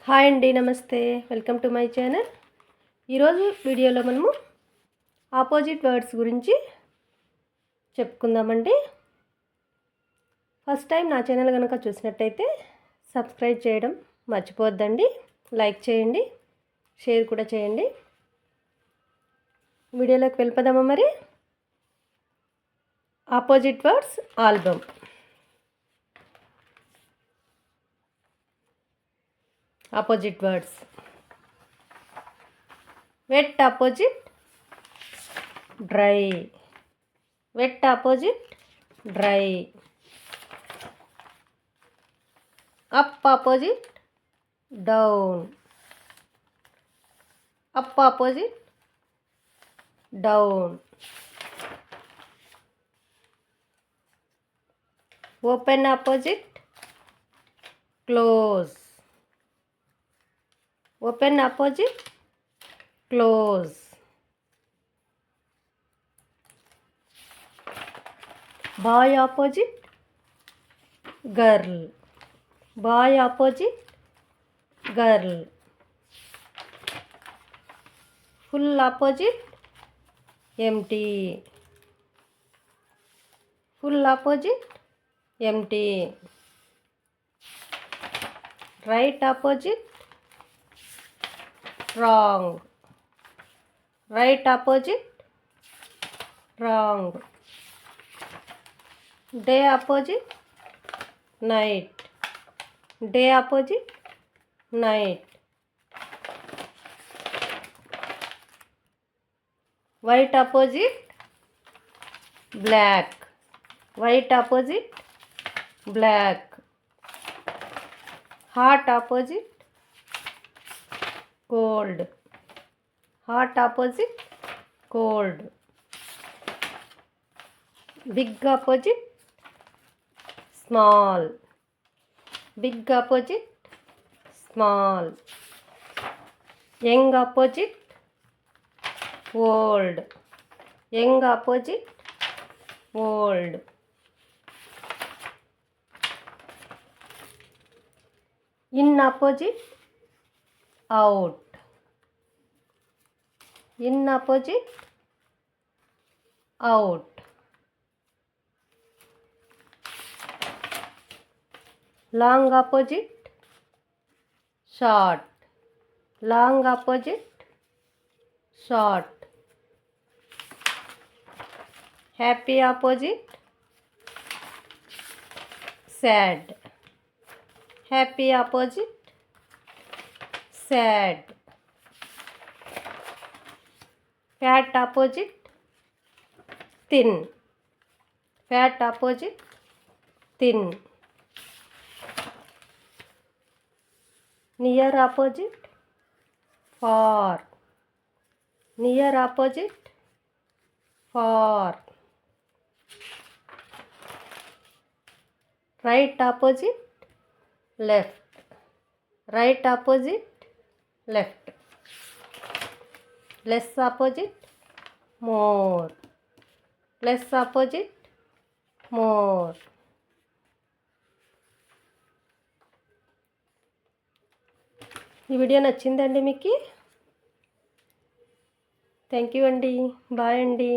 Hi అండి, నమస్తే. Welcome to my channel. ఈరోజు వీడియోలో మనము ఆపోజిట్ వర్డ్స్ గురించి చెప్పుకుందామండి. ఫస్ట్ టైం నా ఛానల్ కనుక చూసినట్టయితే సబ్స్క్రైబ్ చేయడం మర్చిపోవద్దండి. లైక్ చేయండి, షేర్ కూడా చేయండి. వీడియోలోకి వెళ్ళిపోదామా మరి. Opposite words album. Opposite words. Wet opposite dry. Wet opposite dry. Up opposite down. Up opposite down. Open opposite close. Open opposite close. Boy opposite girl. Boy opposite girl. Full opposite empty. Full opposite empty. Right opposite wrong. Right opposite wrong. Day opposite night. Day opposite night. White opposite black. White opposite black. Hot opposite cold. Hot opposite cold. Big opposite small. Big opposite small. Young opposite old. Young opposite old. In opposite out. In opposite out. Long opposite short. Long opposite short. Happy opposite sad. Happy opposite sad. Fat opposite thin. Fat opposite thin. Near opposite far. Near opposite far. Right opposite left. Right opposite left. Less opposite more. Less opposite more. ఈ video నచ్చిందండి మీకు? Thank you అండి. Bye అండి.